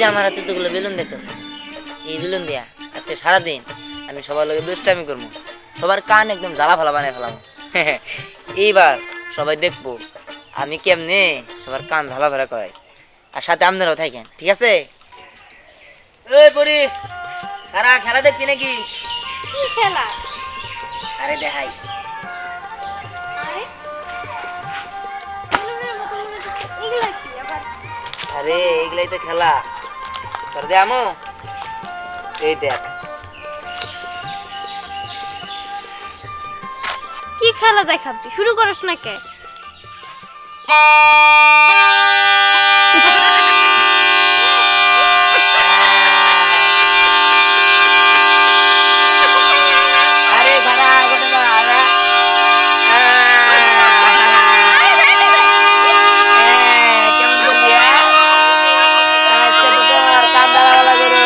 আমার হাতে তোগুলো বেলুন দেখতেছে, এই বেলুন দিয়া আজকে সারাদিন আমি সবার লগে দুষ্টামি করবো, সবার কান একদম জ্বালা ফালা বানিয়ে ফেলাবো। এইবার সবাই দেখবো আমি কেমনে সবার কান ঝালা ফালা করাই, আর সাথে আপনারাও থাকেন, ঠিক আছে? ওই পরি কারা খেলা দেখবি নাকি? কি খেলা? আরে দেখাই। আরে এগুলা কি আবার? আরে এগুলাই তো খেলা, তোর দে আমো, এই দেখ। কি খেলা দেখাবি? শুরু করস না কে? আরে খারা গোটে না আরে কেমন করবি? আচ্ছা তো তোর কান দাঁড়া করে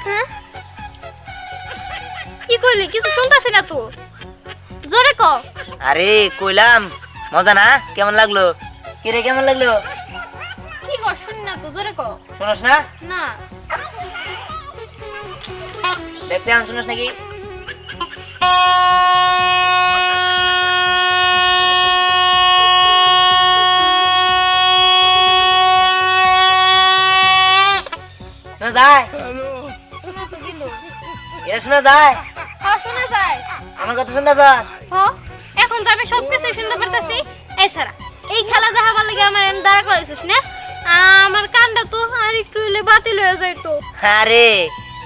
হ্যাঁ? কি কইলি? কিছু শুনতাছি না তো, জোরে ক। আরে কইলাম মজা না? কেমন লাগলো? কি রে কেমন লাগলো? কি কর? শুন না তো, জোরে ক। শুনোস না? না। দেখতে আম শুনোস নাকি? শোনা যায়? শোনা তো গেল। এটা শোনা যায়? হ্যাঁ, শোনা যায়। আমার কথা শুনতে যায়? এখন তো আমি সবকিছু শুনতে পারতেছি। এই সারা, এই খেলা দেখাবার লাগে আমার এনে দাঁড়া করাইছিস না? আমার কানটা তো আর একটু হইলে বাতিল হয়ে যাইতো। আরে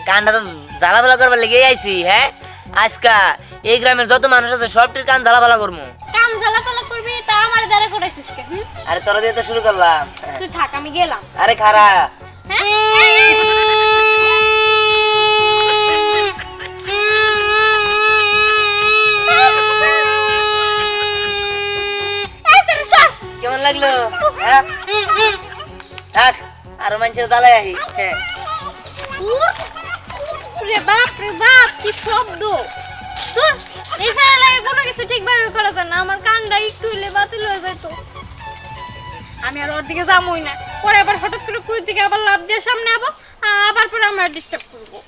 কানটা তো জ্বালাপালা করবার লেগে আইছি। হ্যাঁ, আজকা এই গ্রামের যত মানুষ আছে সবটির কান জ্বালাপালা করবো। কান জ্বালাপালা করবি তা আমার দাঁড়া করাইছিস কে? আরে তোরা দিয়ে তো শুরু করলাম। তুই থাক, আমি গেলাম। আরে খারা কেমন লাগলো? হ্যাঁ থাক, আরো মানুষের জ্বালায় আহি। হ্যাঁ রে বাপ, কি শব্দ! তোর এই খেলা লাগে কোনো কিছু ঠিকভাবে করা যায় না। আমার কানটা একটু হইলে বাতিল হয়ে যাইতো। আমি আর ওর দিকে যাবোই না। পরে আবার হঠাৎ করে কুই দিকে আবার লাভ দিয়ে সামনে আবো, আবার পরে আমার ডিস্টার্ব করবো।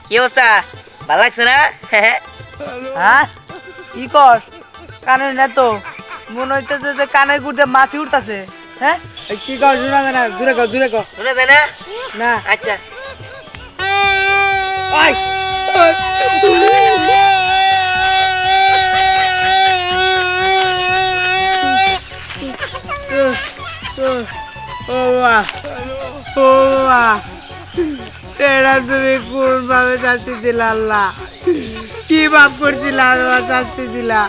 কি অবস্থা? ভালো লাগছে না? হ্যাঁ কি কর? কানের না তো মনে হইতেছে যে কানের গুড়ে মাছি উঠতেছে। হ্যাঁ কি কর? শোনা যায় না, দূরে কর, দূরে কর। শোনা যায় না? না আচ্ছা আয় ও বাহ, ও বাহ, এটা তুমি কোন ভাবে শাস্তি দিলা? আল্লাহ কি বাপ করছিলা? শাস্তি দিলা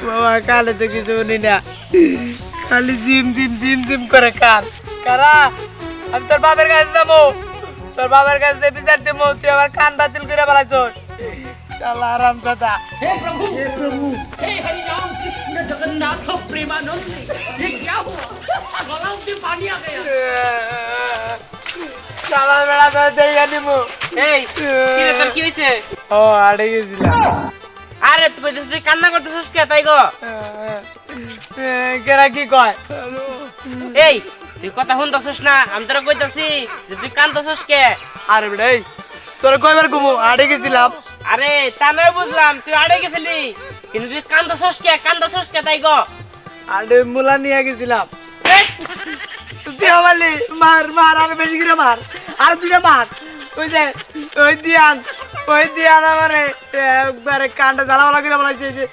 বাবা। কানে তো কিছু শুনি না, খালি জিম জিম জিম জিম করে কান। কারা আমি তোর বাপের কাছে যাবো, তোর বাবার কাছে বিচার দেবো। তুই আমার কান বাতিল করে বেড়াচ্ছস। শালা আরাম দাদা। हे प्रभु हे हरि राम कृष्ण जगन्नाथ प्रेमानंद ये क्या हुआ? गलाव में पानी आ गया। শালা বেড়া ধরে দেইয়া নিমু। এই কি রে তোর কি হইছে? ও আড়ে গেছিলাম। আরে তুই কান্না করতেছিস কে তাই গো? কেরা কি কয়? এই তুই কথা শুনতেছিস না? আমি তোরা কইতাছি যে তুই কান্দতেছিস কে? আরে বেটা তোরা কয়বার ঘুমো আড়ে গেছিলাম। আরে তা নয় বুঝলাম, তুই আড়ে গেছিলি, কিন্তু তুই কান্দতেছিস কে তাই গো? আরে মুলা নিয়ে গেছিলাম। তুই আমালি মার মার আর বেশি করে মার, আর দুইটা মার। ওই দিয়ান আমারে একবারে কানটা জ্বালাওয়ালা করে বলাইছে যে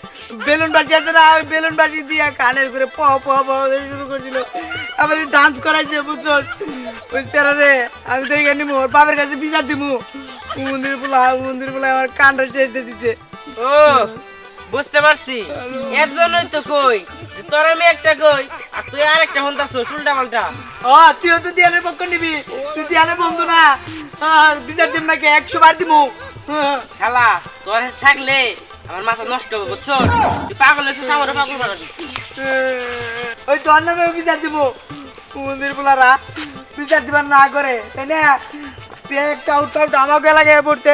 বেলুন বাজি আছে না, ওই বেলুন বাজি দিয়ে কানের করে প প প শুরু করছিল। আমার ডান্স করাইছে বুঝছো? ওই রে আমি তো এখানে মোর বাবার কাছে বিচার দিমু। মন্দির বলা আমার কানটা ছেড়ে দিচ্ছে। ও বুঝতে পারছি, এর জন্যই তো কই তোর আমি একটা কই আর তুই আর একটা শুনতাছিস উল্টা পাল্টা। ও তুইও তো দিয়ানের পক্ষ নিবি, তুই দিয়ানের বন্ধু না। বিচার দিম নাকি 100 বার দিমু। শালা তোর থাকলে আমার মাথা নষ্ট হবে বুঝছো? তুই পাগল হয়েছিস, আমারও পাগল বানাবি। ওই তোর নামে বিচার দিমু। মন্দির বলারা বিচার দিবার না করে তাই না? একটা উঠাউট আমাকে লাগে পড়ছে।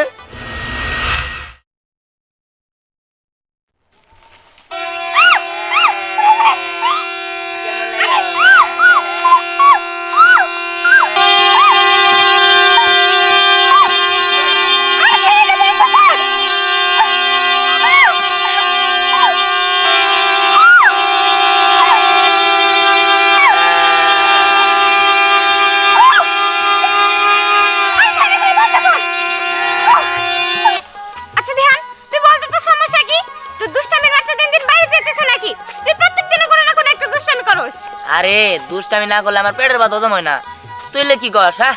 আরে দুষ্টামি না করলে আমার পেটের ভাত হজম হয় না। তুই কি কস? হ্যাঁ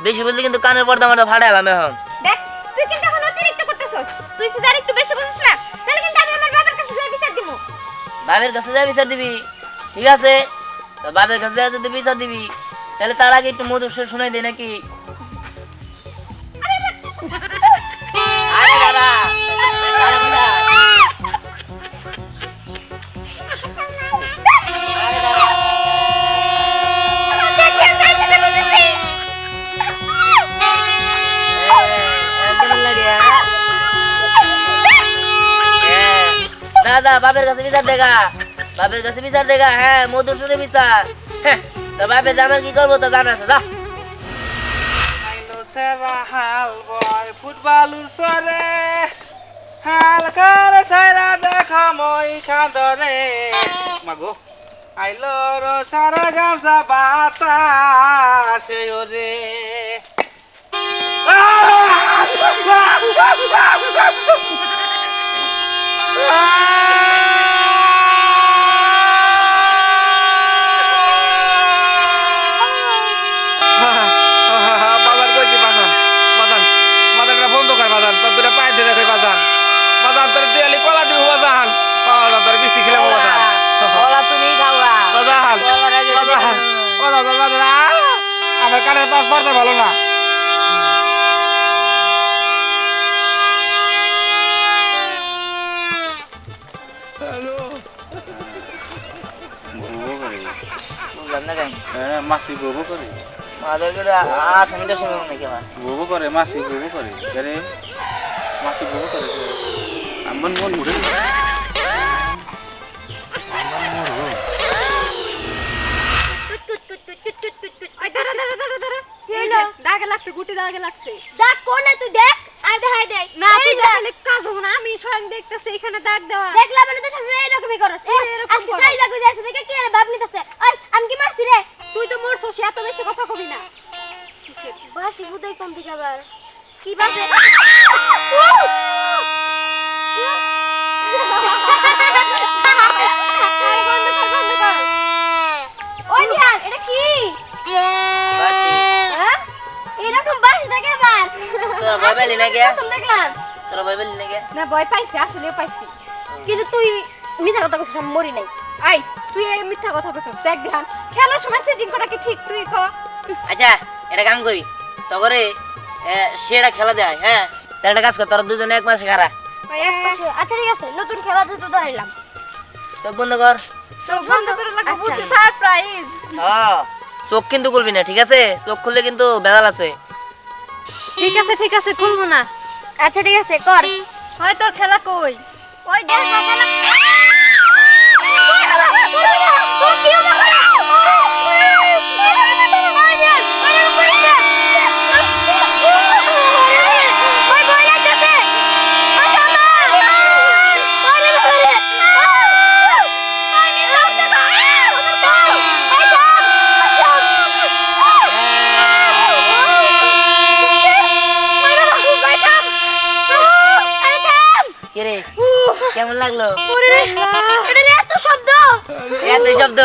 বেশি বুঝলি কিন্তু কানের পর্দা আমার ফাড়ে এলাম এখন। দেখ তুই কিন্তু এখন অতিরিক্ত করতেছস। তুই যদি আর একটু বেশি বুঝিস না তাহলে কিন্তু আমি আমার বাবার কাছে যাই বিচার দিব। বাবার কাছে যাই বিচার দিবি? ঠিক আছে, তো বাবার কাছে যাই যদি বিচার দিবি তাহলে তার আগে একটু মধুর সুর শোনাই দে নাকি? আরে দাদা দাদা বাপের কাছে বিচার দেখা, হ্যাঁ মধুর সুরে বিচার। হ্যাঁ তো বাপে জানার কি করবো তো জানা আছে। হাল বয় ফুটবলুর সরে হাল করে সারা দেখা মই খাদরে মাগো আইলো রো সারা গামছা বাতাসে ওরে। আমার কানের পাশ পড়তে ভালো না। মাসি গোবো করে গোবো করে মাসি গোবো করে মাসি গোবো করে আমার মন ঘুরে দাগে লাগছে, গুটি দাগে লাগছে। দাগ কোনে তুই দেখ, আই দে হাই দে। না তুই দেখলে কাজ হবে না, আমি স্বয়ং দেখতেছি এখানে দাগ দেওয়া। দেখলা মানে তো সব এরকমই করছ। এরকম করছ। সাই দাগ যাচ্ছে দেখে কি আরে ভাব নিতেছে। ওই আমি কি মারছি রে? তুই তো মরছস, এত বেশি কথা কবি না। কিসের বাসি বুদাই কম দিকে আবার কি বাজে? ওই ধ্যান এটা কি? হ্যাঁ এরকম বাসি থাকে আবার। তোরা ভয় পেলি নাকি? প্রথম দেখলাম। তোরা ভয় পেলি নাকি? না ভয় পাইছি, আসলে পাইছি, কিন্তু তুই মিথ্যা কথা কইছিস, আমি মরি নাই। আই তুই এই মিথ্যা কথা কইছিস। দেখ ধ্যান খেলার সময় সেটিং করা কি ঠিক তুই ক? আচ্ছা এটা কাম করি তো করে সেটা খেলা দেয়। হ্যাঁ তাহলে একটা কাজ কর, তোরা দুজনে এক মাসে খারা। এক পাশে আচ্ছা ঠিক আছে, নতুন খেলা যেহেতু ধরলাম। চোখ বন্ধ কর। চোখ বন্ধ করে লাগবে, বুঝছি সারপ্রাইজ। হ্যাঁ চোখ কিন্তু খুলবি না, ঠিক আছে? চোখ খুললে কিন্তু বেজাল আছে। ঠিক আছে খুলবো না। আচ্ছা ঠিক আছে কর। হয় তোর খেলা কই? ওই দেখ খেলা। কি হলো? কেমন লাগলো? ওরে এটা এত শব্দ। এত শব্দ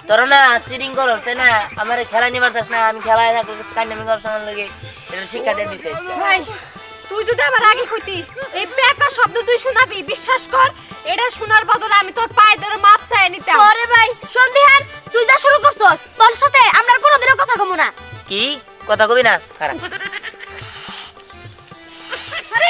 তোর না চিটিং করো তাই না? আমার খেলা নিবার চাস না, আমি খেলায় না কান্নামি করার সময় লাগে এটা শিক্ষা দিয়ে দিছে। ভাই তুই যদি আমার আগে কইতি এই পেপা শব্দ তুই শোনাবি, বিশ্বাস কর এটা শোনার বদলে আমি তোর পায়ে ধরে মাপ চাই নিতাম। আরে ভাই সন্ধিহান তুই যা শুরু করছস, তোর সাথে আমরা কোনোদিনও কথা কমু না। কি কথা কবি না? খারাপ আরে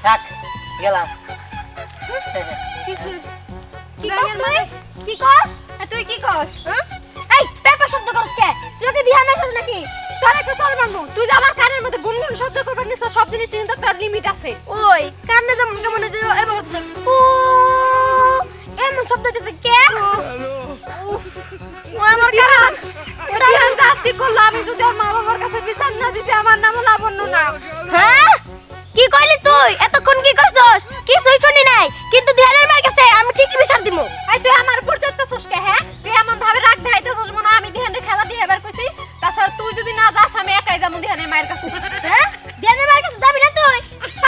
থাক গেলাম। কি কস? তুই কি কস? এই পেপা শব্দ করস কে? তুই কি ধ্যান রাখছ নাকি? তোর একটা চল মারমু। তুই যে আমার কানের মধ্যে গুনগুন শব্দ করবার নিছ, সব জিনিস কিন্তু একটা লিমিট আছে। ওই কানে যেমন কেমন যে এমন হচ্ছে ও এমন শব্দ দিতে কে? ও আমার কান। এটা আমি জাস্তি করলাম, আমি যদি আমার মা বাবার কাছে বিচার না দিছি আমার নাম লাবণ্য না। হ্যাঁ কি কইলি তুই? এতক্ষণ কি করছস? কিছুই শুনি নাই, কিন্তু ধ্যানের মার কাছে আমি ঠিকই বিচার দিমু। এই তুই আমার উপর চেষ্টাছস কে? হ্যাঁ তুই এমন ভাবে রাগ দেখাইতেছস মনে হয় আমি ধ্যানের খেলা দিয়ে এবার কইছি। তাছাড়া তুই যদি না যাস আমি একাই যাবো ধ্যানের মায়ের কাছে। হ্যাঁ ধ্যানের মায়ের কাছে যাবি না তুই?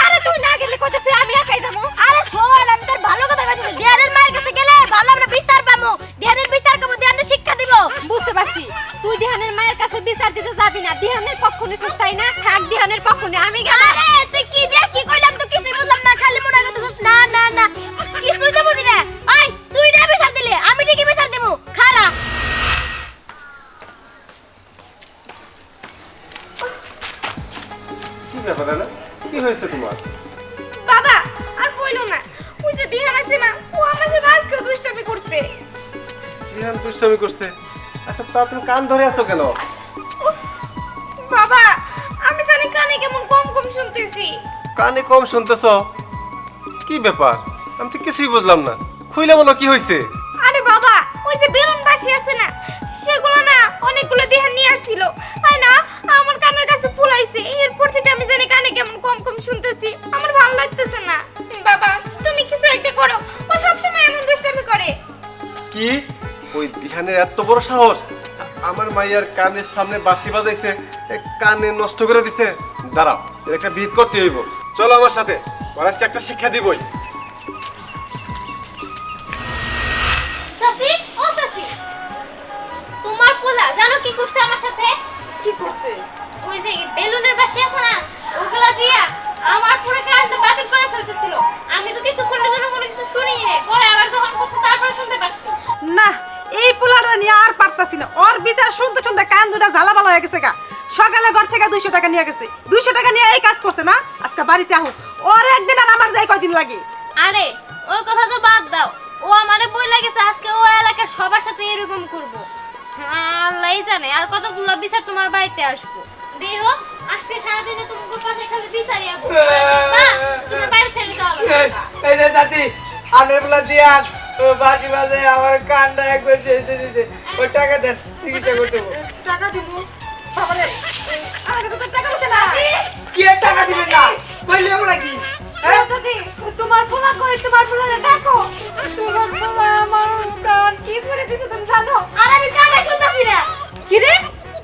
আরে তুই না গেলে কইতেছি আমি একাই যাবো। আরে শোন আমি তোর ভালো কথা কইছি, ধ্যানের মায়ের কাছে গেলে ভালো আমরা বিচার পাবো, ধ্যানের বিচার করব, ধ্যানের শিক্ষা দিব। বুঝতে পারছি তুই ধ্যানের মায়ের কাছে বিচার দিতে যাবি না, ধ্যানের পক্ষ নিতে তাই না? থাক ধ্যানের পক্ষ নে, আমি গেলাম। আরে তুই কি দেখ কি কইলাম তো কিছুই বুঝলাম না, খালি মনে করতেছস না না না কিছুই তো বুঝি না। আই তুই না বিচার দিলে আমি ঠিকই বিচার দেবো, খারাপ। কি ব্যাপার না? কি হয়েছে তোমার? বাবা আর কইলো না, ওই যে ধ্যান আছে না, ও আমার সাথে আজকে দুষ্টামি করছে। রিহান দুষ্টামি করছে? আচ্ছা তা তুমি কান ধরে আছো কেন? বাবা আমি জানি কানে কেমন কম কম শুনতেছি। কানে কম শুনতেছ? কি ব্যাপার? আমি তো কিছুই বুঝলাম না, খুইলে বলো কি হয়েছে? আরে বাবা ওই যে বেলুন বাসি আছে না, সেগুলো না অনেকগুলো ধ্যান নিয়ে আসছিল, তাই না আমার কানের কাছে ফুলাইছে। এরপর থেকে আমি জানি কানে কেমন কম কম শুনতেছি, আমার ভালো লাগতেছে না। বাবা তুমি কিছু একটা করো, ও সবসময় এমন দুষ্টামি করে। কি ওই দিহানের এত বড় সাহস? আমার মাইয়ার কানের সামনে বাঁশি বাজাইছে, কানে নষ্ট করে দিছে। দাঁড়াও, এর একটা বিহিত করতে হইব। চলো আমার সাথে, মহারাজকে একটা শিক্ষা দিবই। সাসি ও সাসি, তোমার পোলা জানো কি করছে আমার সাথে? কি করছে? ওই যে বেলুনের বাসি আছে না, ওগুলা দিয়া আমার পুরো কানটা বাতিল করে ফেলতেছিল। আমি তো কিছুক্ষণের জন্য কোনো কিছু শুনিই না, পরে আবার যখন করতে তারপরে শুনতে পাচ্ছি। না এই পোলাটা নিয়ে আর পারতাছি না, ওর বিচার শুনতে শুনতে কান দুটা জ্বালাবালা হয়ে গেছে গা। সকালে ঘর থেকে 200 টাকা নিয়ে গেছে, 200 টাকা নিয়ে এই কাজ করছে না, আজকে বাড়িতে আহো। ওর একদিন আর আমার যাই কয়দিন লাগে? আরে ওই কথা তো বাদ দাও, ও আমারে বইলা গেছে আজকে ও এলাকার সবার সাথে এরকম করব। আল্লাহই জানে আর কতগুলো বিচার তোমার বাড়িতে আসবো। দেখো আজকে সারাদিনে তোমাকে পাশে খালি বিচারই আসবো। মা তুমি বাড়ি ছেড়ে দাও। এই যে চাচি আনের বলা দিয়ান বাজি বাজে আমার কানটা একবার চেয়ে দিতে, ওই টাকা দেন চিকিৎসা করতে হবে। টাকা দিব বাবারে, আমার কাছে তো টাকা পয়সা নাই। কি এর টাকা দিবেন না কইলে আমরা কি? হ্যাঁ দাদি তোমার পোলা কই? তোমার পোলারে ডাকো। তোমার পোলা আমার কান কি করে দিতে তুমি জানো? আর আমি কানে শুনতাছি না। কি রে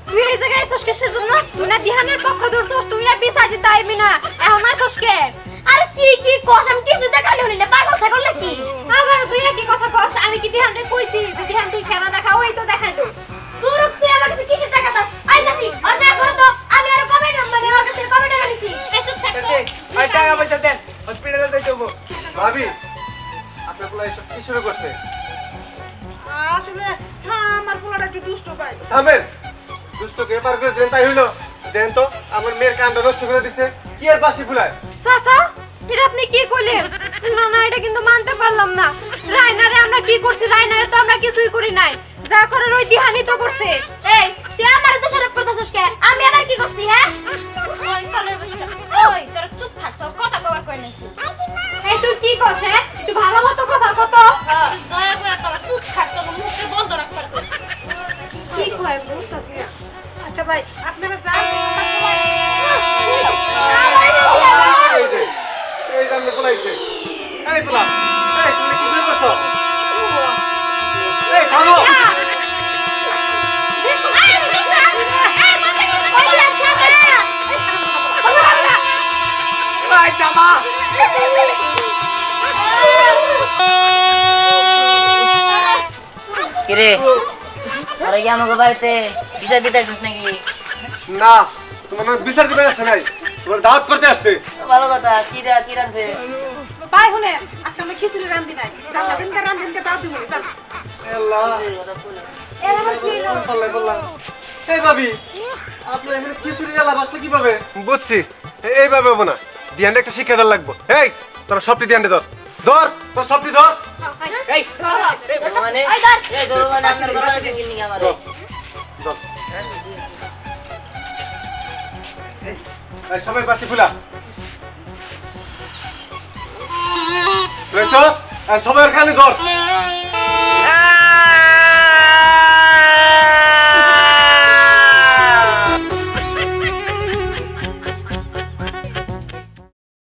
তুই এই জায়গায় এসেছিস কিসের জন্য? তুই না ধ্যানের পক্ষ ধরছস, তুই না বিচার দিতে আইবি না, এখন আইছস কে? আরে কি কি কস? আমি কিছু দেখালি হলি না, পাগল ছাগল নাকি? আবার তুই একই কথা কস। আমি কি ধ্যানরে কইছি যে ধ্যান তুই খেলা দেখা, ওই তো দেখাইলো। তোর তুই আমার কাছে কিসের টাকা দাস? আই যাসি আর না করো তো আমি আর কবে মানে ওর কাছে কবে টাকা নিছি? এসব থাকতো ওই টাকা পয়সা দেন, হসপিটালে যাই যাবো। ভাবি, আপনার পোলা এসব কি শুরু করছে? আসলে হ্যাঁ আমার পোলাটা একটু দুষ্ট পাই। থামেন, দুষ্টকে এবার করে দেন তাই হইলো। দেন তো, আমার মেয়ের কানটা নষ্ট করে দিছে। কি আর বাসি ফুলায়? চাচা এটা আপনি কি কইলেন? না না এটা কিন্তু মানতে পারলাম না। রাইনারে আমরা কি করছি? রাইনারে তো আমরা কিছুই করি নাই, যা করার ওই দিহানি তো করছে। এই তুই আমারে দোষারোপ করতেছস কে? আমি আবার কি করছি? হ্যাঁ ওই কলের বসটা ওই তোরা চুপ থাক, তোর কথা কবার কই নাই। এই তুই কি করছ? হ্যাঁ একটু ভালো মতো কথা কত। দয়া করে তোরা চুপ থাক, তোর মুখে বন্ধ রাখ। কি কয় বুঝতাছি না। আচ্ছা ভাই আপনারা যান। কানে পোলাইছে এই পোলা এই তুমি কি করছো এই থামো কিরে আরে কি আমাকে বাড়িতে বিচার দিতে আসছিস নাকি? না তোমার নাম বিচার দিবে আসছে নাই তোমার দাওয়াত করতে আসছে ভালো কথা, কি রাখছে? ভাই শুনে আজকে আমরা খিচুড়ি রান্ধি নাই জানলা দিনকে রান্ধিনকে দাও দিব জান আল্লাহ বললাম এই ভাবি আপনার এখানে খিচুড়ি জ্বালা বাসলে কিভাবে বুঝছি এইভাবে হবো না দিয়ান্ডে একটা শিক্ষা দেওয়ার লাগবো এই তোরা সবটি দিয়ান্ডে ধর ধর তোর সবটি ধর এই মানে এই ধরো মানে আপনার কথা কি নিয়ে আমারে ধর ধর এই সবাই বাসি ফুলা সবাই কানে ধর